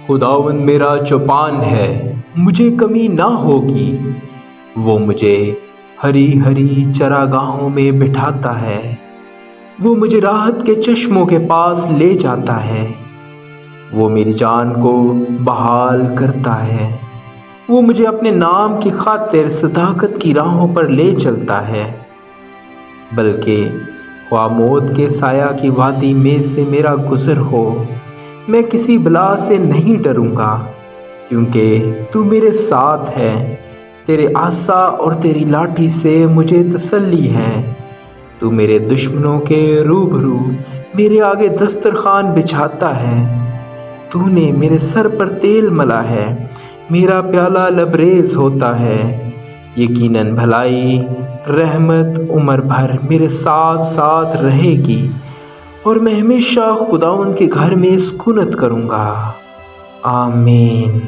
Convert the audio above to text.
خداوند میرا چوپان ہے، مجھے کمی نہ ہوگی۔ وہ مجھے ہری ہری چراگاہوں میں بٹھاتا ہے، وہ مجھے راحت کے چشموں کے پاس لے جاتا ہے۔ وہ میری جان کو بحال کرتا ہے، وہ مجھے اپنے نام کی خاطر صداقت کی راہوں پر لے چلتا ہے۔ بلکہ خواہ موت کے سایہ کی وادی میں سے میرا گزر ہو، میں کسی بلا سے نہیں ڈروں گا، کیونکہ تو میرے ساتھ ہے۔ تیرے عصا اور تیری لاٹھی سے مجھے تسلی ہے۔ تو میرے دشمنوں کے روبرو میرے آگے دسترخوان بچھاتا ہے۔ تو نے میرے سر پر تیل ملا ہے، میرا پیالہ لبریز ہوتا ہے۔ یقیناً بھلائی رحمت عمر بھر میرے ساتھ ساتھ رہے گی، اور میں ہمیشہ خداوند کے گھر میں سکونت کروں گا۔ آمین۔